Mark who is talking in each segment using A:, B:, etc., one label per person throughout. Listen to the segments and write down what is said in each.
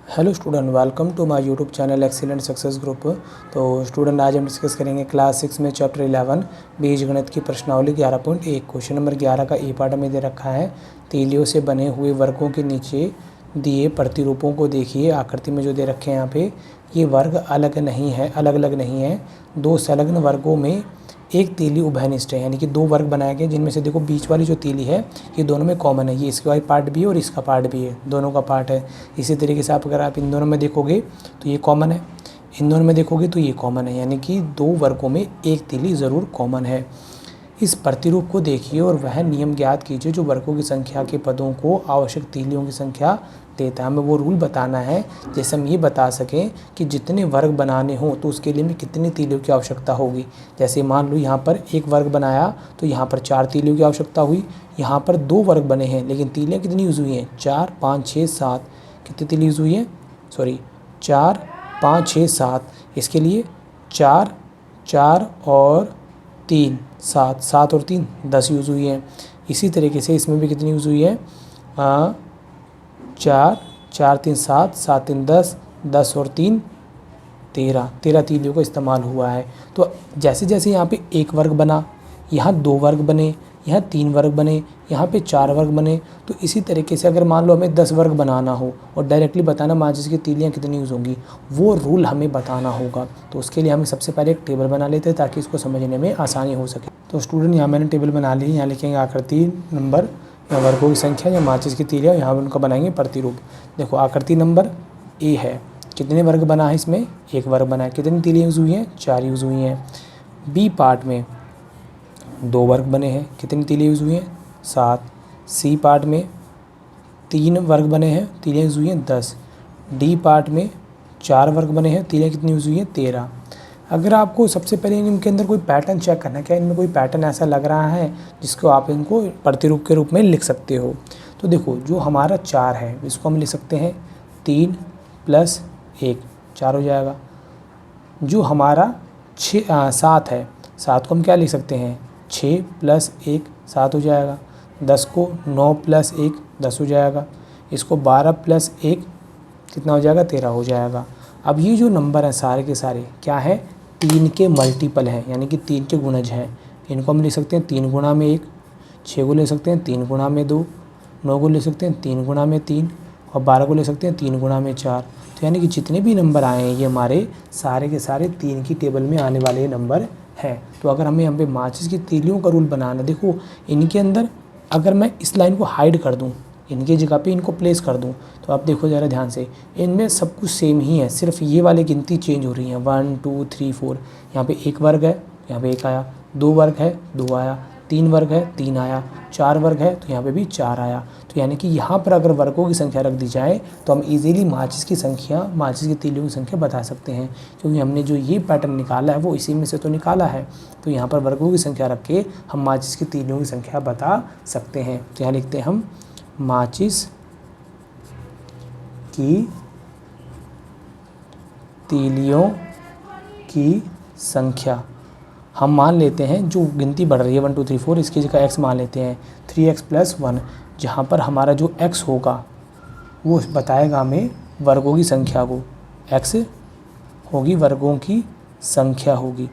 A: Hello student, welcome to my YouTube channel excellent success group. तो student, आज हम discuss करेंगे क्लास 6 में चैप्टर 11 बीजगणित की प्रश्नावली 11.1। क्वेश्चन नंबर 11 का ए पार्ट में दे रखा है। तीलियों से बने हुए वर्गों के नीचे दिए प्रतिरूपों को देखिए। आकृति में जो दे रखे हैं यहाँ पे, ये वर्ग अलग अलग नहीं है। दो संलग्न वर्गों में एक तीली उभयनिष्ठ है, यानी कि दो वर्ग बनाए गए जिनमें से देखो बीच वाली जो तीली है ये दोनों में कॉमन है। ये इसका वाली पार्ट भी है और इसका पार्ट भी है, दोनों का पार्ट है। इसी तरीके से अगर आप इन दोनों में देखोगे तो ये कॉमन है, इन दोनों में देखोगे तो ये कॉमन है, यानी कि दो वर्गों में एक तीली ज़रूर कॉमन है। इस प्रतिरूप को देखिए और वह नियम ज्ञात कीजिए जो वर्गों की संख्या के पदों को आवश्यक तीलियों की संख्या देता है। हमें वो रूल बताना है जैसे हम ये बता सकें कि जितने वर्ग बनाने हों तो उसके लिए में कितनी तीलियों की आवश्यकता होगी। जैसे मान लो यहाँ पर एक वर्ग बनाया तो यहाँ पर 4 तीलियों की आवश्यकता हुई। यहाँ पर 2 वर्ग बने हैं लेकिन तीलियाँ कितनी यूज़ हुई हैं? 4, 5, 6, 7। कितनी तीली यूज़ हुई है? 4, 5, 6, 7। इसके लिए 4, 4 और 3, 7, 7 और 3 10 यूज़ हुई हैं। इसी तरीके से इसमें भी कितनी यूज़ हुई है? 4, 4, 3, 7, 7, 3, 10, 10 और 3 13, 13 तीलियों का इस्तेमाल हुआ है। तो जैसे जैसे यहाँ पे एक वर्ग बना, यहाँ 2 वर्ग बने, यहाँ 3 वर्ग बने, यहाँ पे 4 वर्ग बने, तो इसी तरीके से अगर मान लो हमें 10 वर्ग बनाना हो और डायरेक्टली बताना माचिस की तीलियाँ कितनी यूज़ होंगी, वो रूल हमें बताना होगा। तो उसके लिए हमें सबसे पहले एक टेबल बना लेते हैं ताकि इसको समझने में आसानी हो सके। तो स्टूडेंट, यहाँ मैंने टेबल बना ली। यहाँ लिखेंगे आकृति नंबर या वर्गों की संख्या या माचिस की तीलियाँ, यहाँ उनका बनाएंगे प्रतिरूप। देखो आकृति नंबर ए है, कितने वर्ग बना है इसमें? एक वर्ग बना है। कितनी तीलियाँ यूज़ हुई हैं? 4 यूज़ हुई हैं। बी पार्ट में 2 वर्ग बने हैं, कितनी तीलियाँ यूज़ हुई हैं? 7। सी पार्ट में 3 वर्ग बने हैं, तीलियाँ यूज़ हुई हैं 10। डी पार्ट में 4 वर्ग बने हैं, तीलियाँ कितनी यूज़ हुई हैं? 13। अगर आपको सबसे पहले इनके अंदर कोई पैटर्न चेक करना है, क्या इनमें कोई पैटर्न ऐसा लग रहा है जिसको आप इनको प्रतिरूप के रूप में लिख सकते हो? तो देखो, जो हमारा 4 है इसको हम लिख सकते हैं 3 + 1, 4 हो जाएगा। जो हमारा 7 है, 7 को हम क्या लिख सकते हैं? 6 + 1, 7 हो जाएगा। 10 को 9 + 1, 10 हो जाएगा। इसको 12 + 1 कितना हो जाएगा? 13 हो जाएगा। अब ये जो नंबर हैं सारे के सारे क्या है? 3 के मल्टीपल हैं, यानी कि 3 के गुणज हैं। इनको हम लिख सकते हैं 3 गुणा में 1, 6 को ले सकते हैं 3 गुणा में 2, 9 को ले सकते हैं 3 गुणा में 3 और 12 को ले सकते हैं 3 गुणा में 4। तो यानी कि जितने भी नंबर आए हैं ये हमारे सारे के सारे 3 की टेबल में आने वाले नंबर हैं। तो अगर हमें यहाँ पे माचिस की तीलियों का रूल बनाना, देखो इनके अंदर अगर मैं इस लाइन को हाइड कर दूँ, इनकी जगह पे इनको प्लेस कर दूँ, तो आप देखो ज़रा ध्यान से, इनमें सब कुछ सेम ही है, सिर्फ ये वाले गिनती चेंज हो रही हैं। 1, 2, 3, 4। यहाँ पे 1 वर्ग है, यहाँ पे 1 आया। 2 वर्ग है, 2 आया। 3 वर्ग है, 3 आया। 4 वर्ग है तो यहाँ पे भी 4 आया। तो यानी कि यहाँ पर अगर वर्गों की संख्या रख दी जाए तो हम इजीली माचिस की तीलियों की संख्या बता सकते हैं, क्योंकि हमने जो ये पैटर्न निकाला है वो इसी में से तो निकाला है। तो यहाँ पर वर्गों की संख्या रख के हम माचिस की तीलियों की संख्या बता सकते हैं। तो यहाँ लिखते हैं हम माचिस की तीलियों की संख्या। हम मान लेते हैं जो गिनती बढ़ रही है 1, 2, 3, 4, इसकी जगह x मान लेते हैं 3x + 1, जहाँ पर हमारा जो x होगा वो बताएगा हमें वर्गों की संख्या को। x होगी वर्गों की संख्या होगी,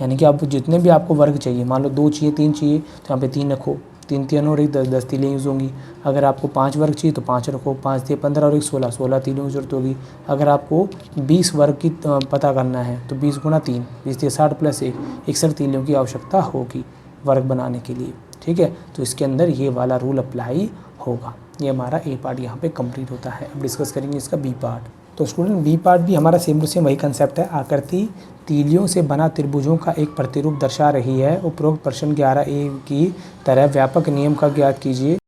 A: यानी कि आप जितने भी आपको वर्ग चाहिए, मान लो 2 चाहिए, 3 चाहिए तो यहाँ पे 3 रखो, 3 3 और 1 10, 10 तीलियाँ यूज़ होंगी। अगर आपको 5 वर्ग चाहिए तो 5 रखो, 5 3 15 और 1 16, 16 तीलियों की जरूरत होगी। अगर आपको 20 वर्ग की पता करना है तो 20 × 3, 20 3 60 + 1, 61 तीलियों की आवश्यकता होगी वर्ग बनाने के लिए। ठीक है, तो इसके अंदर ये वाला रूल अप्लाई होगा। ये हमारा ए पार्ट यहाँ पे कंप्लीट होता है। अब डिस्कस करेंगे इसका बी पार्ट। तो स्टूडेंट, बी पार्ट भी हमारा सेम टू सेम वही कंसेप्ट है। आकृति तीलियों से बना त्रिभुजों का एक प्रतिरूप दर्शा रही है। उपरोक्त प्रश्न 11A की तरह व्यापक नियम का ज्ञात कीजिए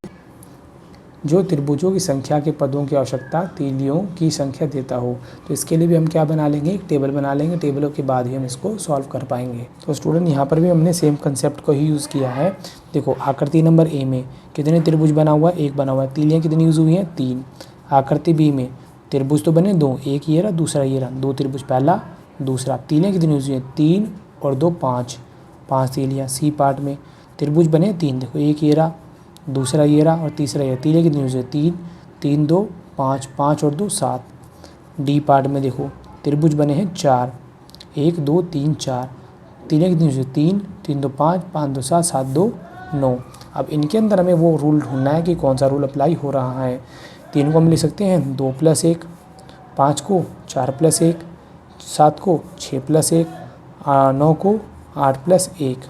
A: जो त्रिभुजों की संख्या के पदों की आवश्यकता तीलियों की संख्या देता हो। तो इसके लिए भी हम क्या बना लेंगे? एक टेबल बना लेंगे। टेबलों के बाद ही हम इसको सॉल्व कर पाएंगे। तो स्टूडेंट, यहाँ पर भी हमने सेम कंसेप्ट को ही यूज़ किया है। देखो आकृति नंबर ए में कितने त्रिभुज बना हुआ है? 1 बना हुआ है। तीलियाँ कितनी यूज़ हुई हैं? 3। आकृति बी में त्रिभुज तो बने 2, एक ये रहा दूसरा ये रहा, 2 त्रिभुज पहला दूसरा। तीलियाँ कितनी यूज़ हुई हैं? 3 और 2 5, 5 तीलियाँ। सी पार्ट में त्रिभुज बने 3, देखो एक ये रहा दूसरा ये रहा और तीसरा ये। तीलियाँ कितनी यूज़ है? 3, 3 2 5, 5 और 2 7। डी पार्ट में देखो त्रिभुज बने हैं 4, 1 2 3 4, 3 1 3 से 3, 3 2 5, 5 2 7, 7 2 9। अब इनके अंदर हमें वो रूल ढूंढना है कि कौन सा रूल अप्लाई हो रहा है। 3 को हम लिख सकते हैं 2 + 1, 5 को 4 + 1, 7 को 6 + 1, 9 को 8 + 1।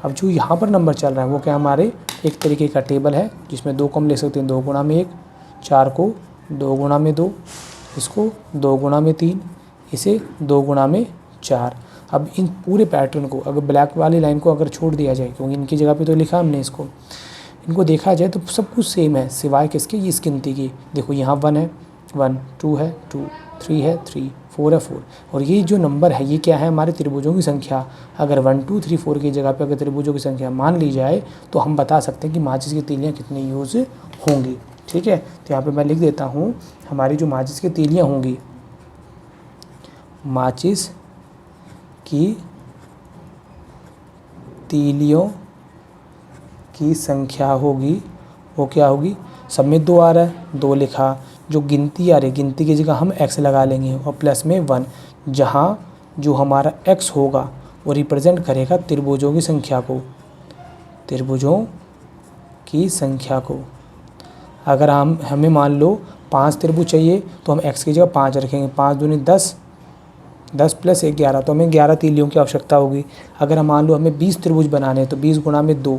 A: अब जो यहाँ पर नंबर चल रहा है वो क्या हमारे एक तरीके का टेबल है जिसमें 2 को हम ले सकते हैं 2 गुणा में 1, 4 को 2 गुणा में 2, इसको 2 गुणा में 3, इसे 2 गुणा में 4। अब इन पूरे पैटर्न को अगर ब्लैक वाली लाइन को अगर छोड़ दिया जाए, क्योंकि इनकी जगह पे तो लिखा हमने इसको, इनको देखा जाए तो सब कुछ सेम है सिवाय किसके, इस गिनती की। देखो यहाँ 1 है 1, 2 है 2, 3 है 3, 4 है 4, और ये जो नंबर है ये क्या है हमारे त्रिभुजों की संख्या। अगर 1 2 3 4 की जगह पे अगर त्रिभुजों की संख्या मान ली जाए तो हम बता सकते हैं कि माचिस की तीलियाँ कितनी यूज़ होंगी। ठीक है, तो यहाँ पे मैं लिख देता हूँ हमारी जो माचिस की तीलियाँ होंगी, माचिस की तीलियों की संख्या होगी वो क्या होगी, सब में 2 आ रहा है 2 लिखा, जो गिनती आ रही गिनती की जगह हम x लगा लेंगे और प्लस में 1, जहाँ जो हमारा x होगा वो रिप्रेजेंट करेगा त्रिभुजों की संख्या को, त्रिभुजों की संख्या को। अगर हमें मान लो 5 त्रिभुज चाहिए तो हम x की जगह 5 रखेंगे, 5 दूनी 10, 10 + 1 11, तो हमें 11 तीलियों की आवश्यकता होगी। अगर हम मान लो हमें 20 त्रिभुज बनाने हैं तो 20 गुणा में 2,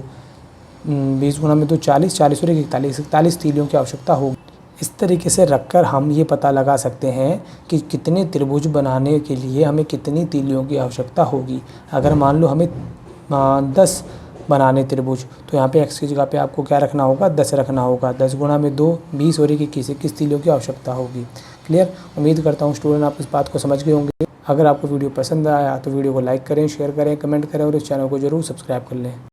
A: 20 गुणा में 2 40, 40 और 41, 41 तीलियों की आवश्यकता होगी। इस तरीके से रखकर हम ये पता लगा सकते हैं कि कितने त्रिभुज बनाने के लिए हमें कितनी तीलियों की आवश्यकता होगी। अगर मान लो हमें 10 बनाने त्रिभुज, तो यहाँ पे x की जगह पे आपको क्या रखना होगा, 10 रखना होगा। 10 गुणा में 2 20 और 21 तीलियों की आवश्यकता होगी। क्लियर, उम्मीद करता हूँ स्टूडेंट आप इस बात को समझ गए होंगे। अगर आपको वीडियो पसंद आया तो वीडियो को लाइक करें, शेयर करें, कमेंट करें और इस चैनल को जरूर सब्सक्राइब कर लें।